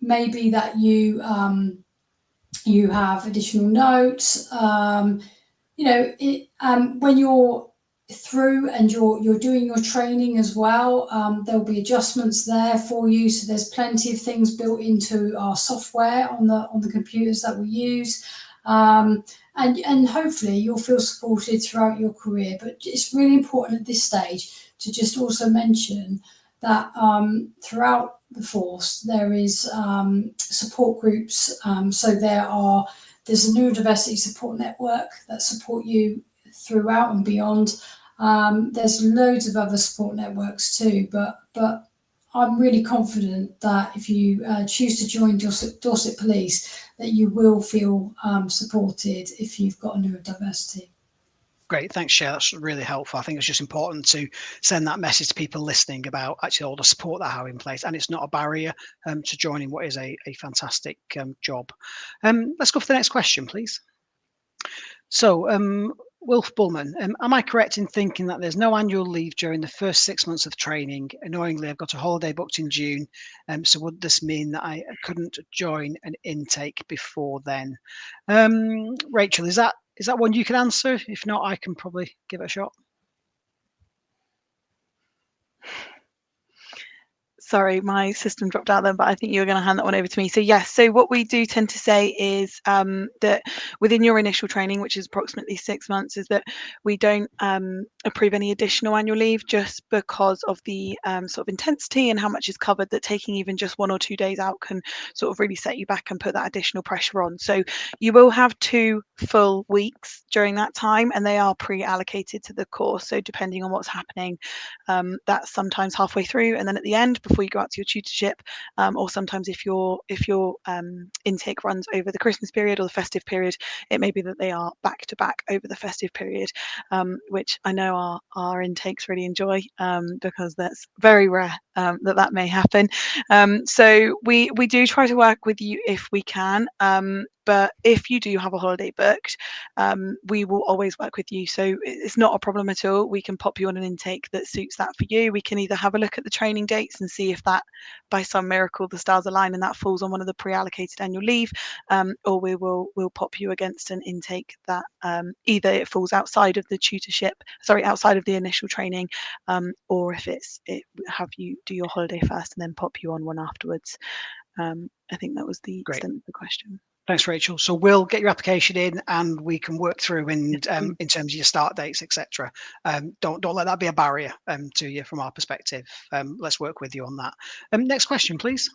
Maybe that you have additional notes. When you're through and you're doing your training as well, there'll be adjustments there for you. So there's plenty of things built into our software on the computers that we use. And hopefully you'll feel supported throughout your career. But it's really important at this stage to just also mention that throughout the force there is support groups. So there's a neurodiversity support network that support you throughout and beyond. There's loads of other support networks too, but I'm really confident that if you choose to join Dorset Police, that you will feel supported if you've got a neurodiversity. Great, thanks, Cher. That's really helpful. I think it's just important to send that message to people listening about actually all the support that I have in place, and it's not a barrier to joining what is a fantastic job. Let's go for the next question, please. So, Wilf Bullman, am I correct in thinking that there's no annual leave during the first 6 months of training? Annoyingly, I've got a holiday booked in June. So would this mean that I couldn't join an intake before then? Rachel, is that one you can answer? If not, I can probably give it a shot. Sorry, my system dropped out then, but I think you were going to hand that one over to me. So yes, so what we do tend to say is that within your initial training, which is approximately 6 months, is that we don't approve any additional annual leave just because of the sort of intensity and how much is covered, that taking even just 1 or 2 days out can sort of really set you back and put that additional pressure on. So you will have 2 full weeks during that time, and they are pre-allocated to the course. So depending on what's happening, that's sometimes halfway through and then at the end before you go out to your tutorship, or sometimes if your intake runs over the Christmas period or the festive period, it may be that they are back to back over the festive period, which I know our intakes really enjoy, because that's very rare that may happen. So we do try to work with you if we can. But if you do have a holiday booked, we will always work with you. So it's not a problem at all. We can pop you on an intake that suits that for you. We can either have a look at the training dates and see if that, by some miracle, the stars align and that falls on one of the pre-allocated annual leave, or we'll pop you against an intake that either it falls outside of the outside of the initial training, or if have you do your holiday first and then pop you on one afterwards. I think that was the extent of the question. Thanks, Rachel. So we'll get your application in, and we can work through in terms of your start dates, etc. Don't let that be a barrier to you from our perspective. Let's work with you on that. Next question, please.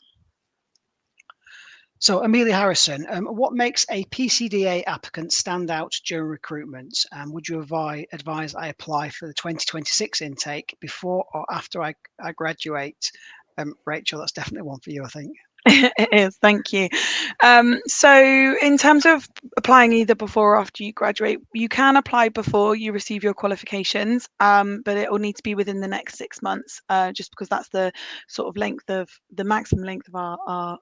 So Amelia Harrison, what makes a PCDA applicant stand out during recruitment? Would you advise I apply for the 2026 intake before or after I graduate? Rachel, that's definitely one for you, I think. It is, thank you. So in terms of applying either before or after you graduate, you can apply before you receive your qualifications, but it will need to be within the next 6 months, just because that's the sort of maximum length of our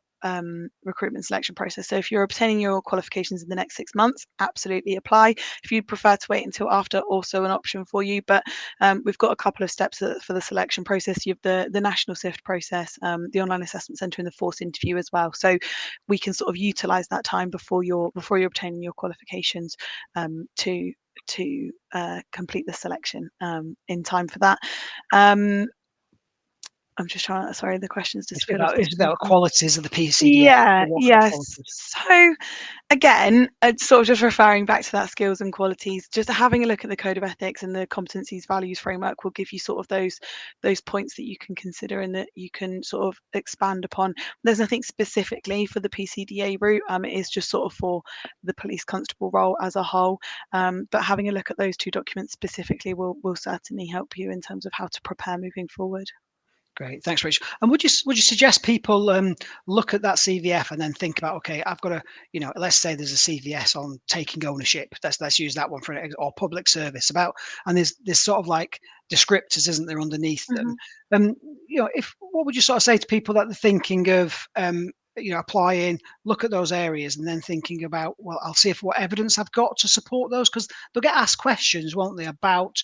recruitment selection process. So if you're obtaining your qualifications in the next 6 months, absolutely apply. If you'd prefer to wait until after, also an option for you. But we've got a couple of steps for the selection process. You have the national SIFT process, the online assessment centre, and the force interview as well. So we can sort of utilise that time before you're obtaining your qualifications to complete the selection in time for that. I'm just trying to, sorry, the question's just It's about qualities of the PCDA. Yeah, yes. So again, sort of just referring back to that skills and qualities, just having a look at the code of ethics and the competencies values framework will give you sort of those points that you can consider and that you can sort of expand upon. There's nothing specifically for the PCDA route. It is just sort of for the police constable role as a whole. But having a look at those two documents specifically will certainly help you in terms of how to prepare moving forward. Great, thanks, Rachel. And would you suggest people look at that CVF and then think about, okay, I've got to, let's say there's a CVS on taking ownership. Let's use that one or public service and there's sort of like descriptors, isn't there, underneath them? What would you sort of say to people that they're thinking of, applying, look at those areas and then thinking about, well, I'll see what evidence I've got to support those, because they'll get asked questions, won't they, about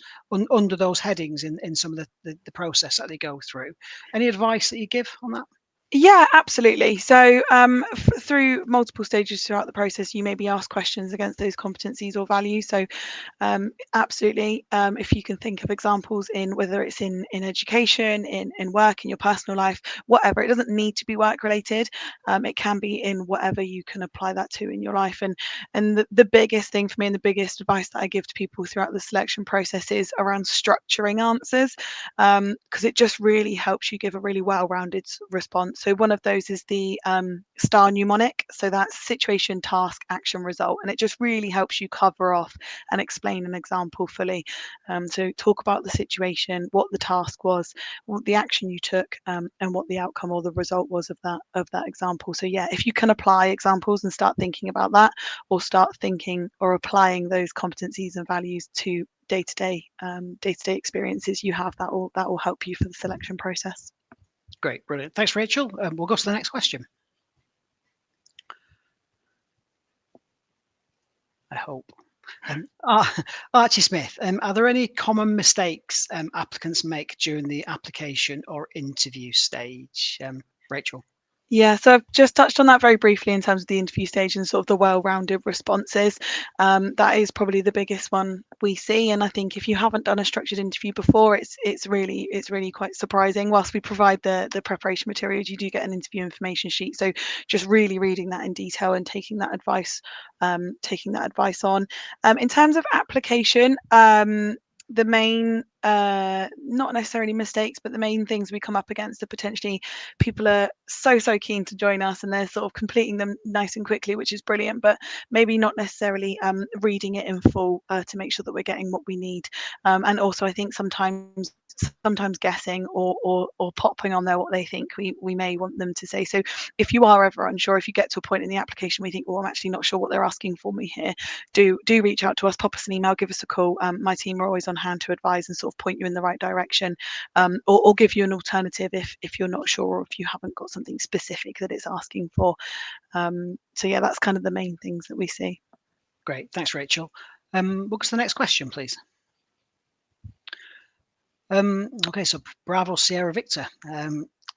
under those headings in some of the process that they go through. Any advice that you give on that? Yeah, absolutely. So through multiple stages throughout the process, you may be asked questions against those competencies or values. So absolutely, if you can think of examples in whether it's in education, in work, in your personal life, whatever, it doesn't need to be work related. It can be in whatever you can apply that to in your life. And the biggest thing for me and the biggest advice that I give to people throughout the selection process is around structuring answers, because it just really helps you give a really well-rounded response. So one of those is the STAR mnemonic. So that's situation, task, action, result. And it just really helps you cover off and explain an example fully. So talk about the situation, what the task was, what the action you took, and what the outcome or the result was of that example. So yeah, if you can apply examples and start thinking about that, or start thinking or applying those competencies and values to day-to-day experiences you have, that will help you for the selection process. Great, brilliant. Thanks, Rachel. We'll go to the next question. I hope. Archie Smith, are there any common mistakes applicants make during the application or interview stage? Rachel? Yeah, so I've just touched on that very briefly in terms of the interview stage and sort of the well-rounded responses. That is probably the biggest one we see, and I think if you haven't done a structured interview before, it's really quite surprising. Whilst we provide the preparation materials, you do get an interview information sheet. So just really reading that in detail and taking that advice on. In terms of application, the main not necessarily mistakes, but the main things we come up against are potentially people are so keen to join us and they're sort of completing them nice and quickly, which is brilliant, but maybe not necessarily reading it in full to make sure that we're getting what we need. And also I think sometimes guessing or popping on there what they think we may want them to say. So if you are ever unsure, if you get to a point in the application where you think, oh, I'm actually not sure what they're asking for me here, do reach out to us, pop us an email, give us a call. My team are always on hand to advise and sort of point you in the right direction, or give you an alternative if you're not sure or if you haven't got something specific that it's asking for. So yeah, that's kind of the main things that we see. Great, thanks, Rachel. We'll go to the next question, please. Okay, so Bravo Sierra Victor.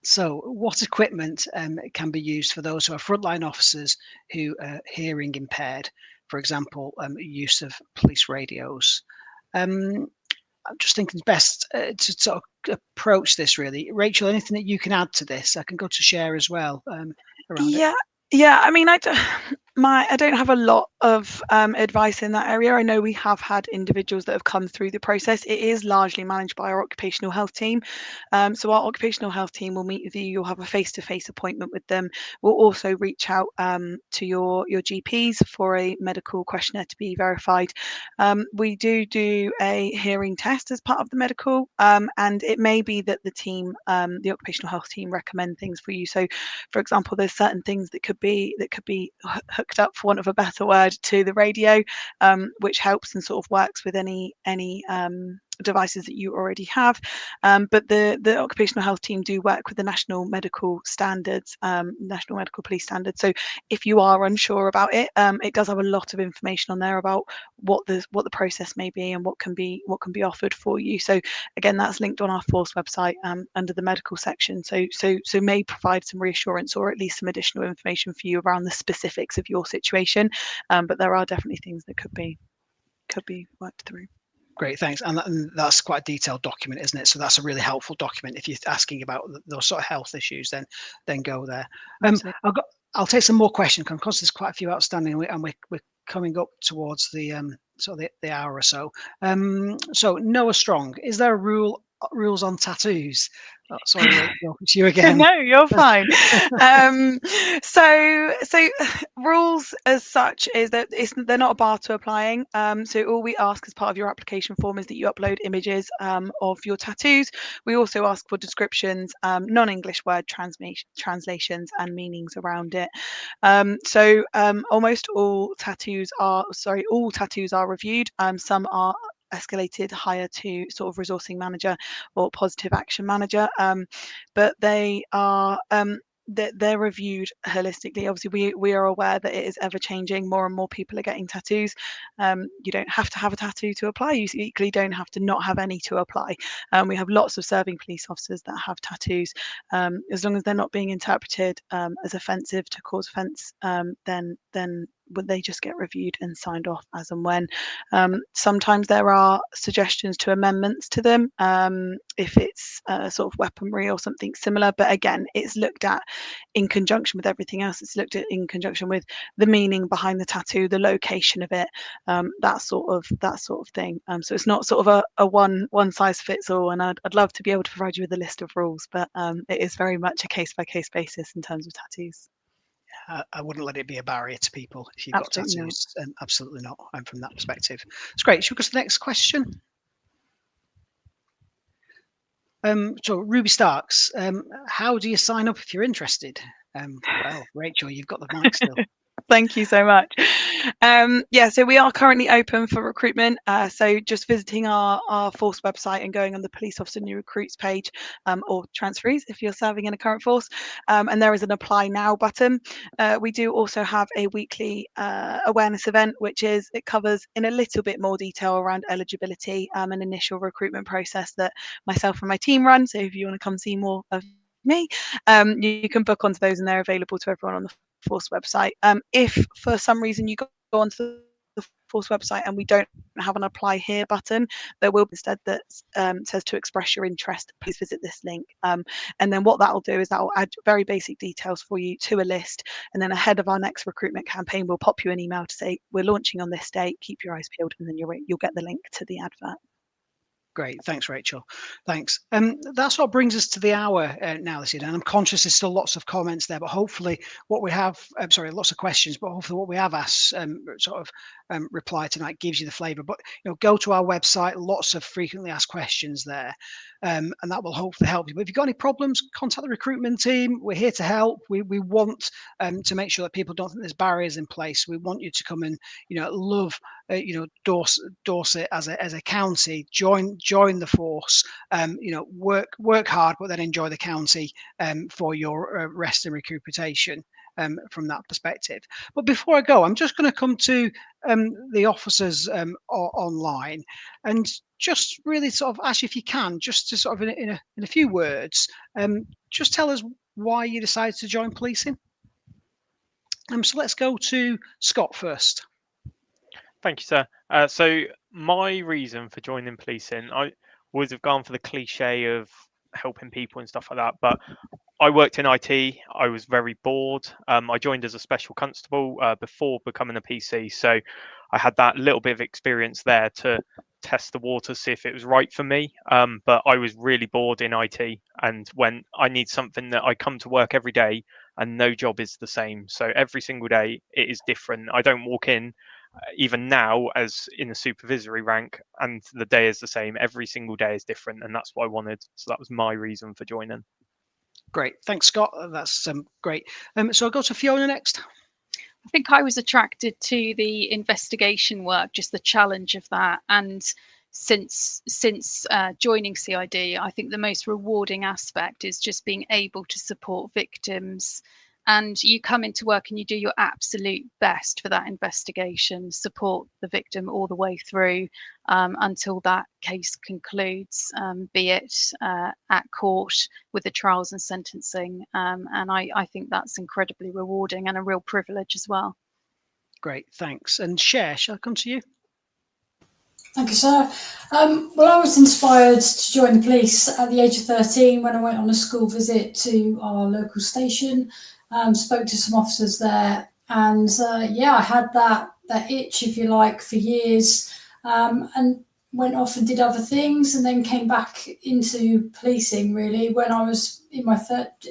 So what equipment can be used for those who are frontline officers who are hearing impaired? For example, use of police radios. I'm just thinking it's best to sort of approach this really. Rachel, anything that you can add to this? I can go to share as well around it. Yeah, I mean, I don't have a lot of advice in that area. I know we have had individuals that have come through the process. It is largely managed by our occupational health team. So our occupational health team will meet with you. You'll have a face-to-face appointment with them. We'll also reach out to your GPs for a medical questionnaire to be verified. We do a hearing test as part of the medical, and it may be that the team, the occupational health team, recommend things for you. So, for example, there's certain things that could be hooked up, for want of a better word, to the radio, which helps and sort of works with any devices that you already have. But the occupational health team do work with the national medical standards, national medical police standards. So if you are unsure about it, it does have a lot of information on there about what the process may be and what can be offered for you. So again, that's linked on our force website under the medical section. So may provide some reassurance or at least some additional information for you around the specifics of your situation. But there are definitely things that could be worked through. Great, thanks. And that's quite a detailed document, isn't it? So that's a really helpful document. If you're asking about those sort of health issues, then go there. I'll take some more questions because there's quite a few outstanding, and we're coming up towards the sort of the hour or so. So Noah Strong, is there rules on tattoos? Oh, sorry, Rachel, it's you again. No, you're fine. So rules as such is that they're not a bar to applying. So all we ask as part of your application form is that you upload images of your tattoos. We also ask for descriptions, non-English word translations and meanings around it. Almost all tattoos are reviewed. Some are escalated higher to sort of resourcing manager or positive action manager, but they are they're reviewed holistically. Obviously, we are aware that it is ever changing. More and more people are getting tattoos. You don't have to have a tattoo to apply. You equally don't have to not have any to apply. We have lots of serving police officers that have tattoos. As long as they're not being interpreted as offensive to cause offence, then they just get reviewed and signed off as and when. Sometimes there are suggestions to amendments to them if it's sort of weaponry or something similar, but again, it's looked at in conjunction with everything else. It's looked at in conjunction with the meaning behind the tattoo, the location of it, that sort of thing. So it's not sort of a one size fits all, and I'd love to be able to provide you with a list of rules, but it is very much a case by case basis in terms of tattoos. I wouldn't let it be a barrier to people if you've got Absolutely tattoos. Absolutely not. And from that perspective, it's great. Should we go to the next question? So Ruby Starks, how do you sign up if you're interested? Well, Rachel, you've got the mic still. Thank you so much. So we are currently open for recruitment. So just visiting our force website and going on the police officer new recruits page, or transferees if you're serving in a current force, and there is an apply now button. We do also have a weekly awareness event, it covers in a little bit more detail around eligibility, an initial recruitment process that myself and my team run. So if you want to come see more of me, you can book onto those, and they're available to everyone on the force website. If for some reason you go onto the force website and we don't have an apply here button, there will be instead that says to express your interest, please visit this link. And then what that will do is that will add very basic details for you to a list, and then ahead of our next recruitment campaign we'll pop you an email to say we're launching on this date, keep your eyes peeled, and then you'll get the link to the advert. Great, thanks, Rachel. Thanks. That's what brings us to the hour now this evening. And I'm conscious there's still lots of comments there, but hopefully what we have, lots of questions, but hopefully what we have asked reply tonight gives you the flavour. But go to our website, lots of frequently asked questions there, and that will hopefully help you. But if you've got any problems, contact the recruitment team. We're here to help. We want to make sure that people don't think there's barriers in place. We want you to come and love Dorset as a county, join the force, work hard, but then enjoy the county for your rest and recuperation from that perspective. But before I go, I'm just going to come to the officers online and just really sort of ask you, if you can, just to sort of in a few words, just tell us why you decided to join policing. So let's go to Scott first. Thank you, sir. So my reason for joining policing, I would have gone for the cliche of helping people and stuff like that, but I worked in IT. I was very bored. I joined as a special constable before becoming a PC, so I had that little bit of experience there to test the water, see if it was right for me. But I was really bored in IT, and when I need something that I come to work every day, and no job is the same. So every single day it is different. I don't walk in, even now as in the supervisory rank, and the day is the same. Every single day is different, and that's what I wanted. So that was my reason for joining. Great, thanks, Scott. That's great. So I'll go to Fiona next. I think I was attracted to the investigation work, just the challenge of that. And since joining CID, I think the most rewarding aspect is just being able to support victims. And you come into work and you do your absolute best for that investigation, support the victim all the way through until that case concludes, be it at court with the trials and sentencing. And I think that's incredibly rewarding and a real privilege as well. Great, thanks. And Cher, shall I come to you? Thank you, sir. Well, I was inspired to join the police at the age of 13 when I went on a school visit to our local station, spoke to some officers there, and yeah, I had that itch, if you like, for years, and went off and did other things, and then came back into policing really when I was in my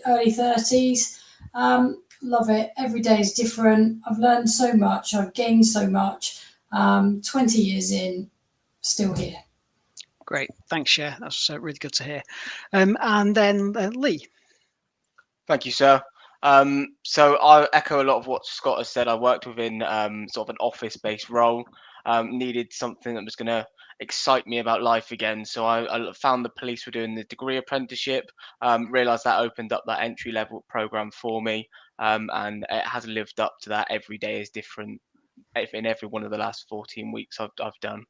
early 30s. Love it. Every day is different. I've learned so much. I've gained so much. 20 years in, still here. Great, thanks, Cher. That's really good to hear. And then Lee. Thank you, sir. So I echo a lot of what Scott has said. I worked within sort of an office-based role, needed something that was going to excite me about life again. So I found the police were doing the degree apprenticeship, realised that opened up that entry-level programme for me, and it has lived up to that. Every day is different in every one of the last 14 weeks I've done.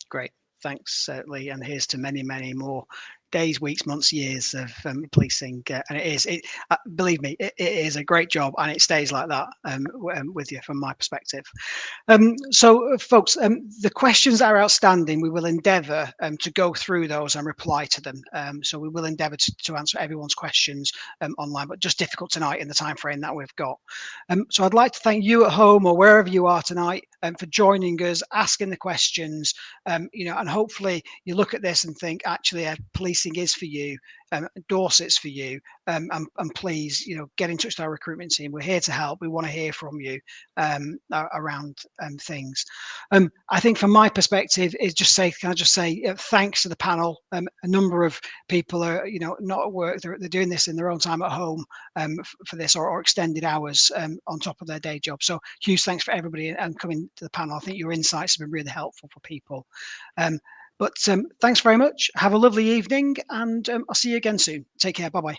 Great, thanks, Lee. And here's to many, many more days, weeks, months, years of policing. And believe me, it is a great job, and it stays like that with you from my perspective. So, folks, the questions that are outstanding, we will endeavour to go through those and reply to them. So we will endeavour to answer everyone's questions online, but just difficult tonight in the time frame that we've got. So I'd like to thank you at home or wherever you are tonight for joining us, asking the questions, and hopefully you look at this and think, actually, policing is for you, Dorset's for you, and please, get in touch with our recruitment team. We're here to help. We want to hear from you around things. I think from my perspective, can I just say thanks to the panel. A number of people are, not at work. They're doing this in their own time at home for this, or extended hours on top of their day job. So huge thanks for everybody and coming to the panel. I think your insights have been really helpful for people. But thanks very much. Have a lovely evening, and I'll see you again soon. Take care. Bye-bye.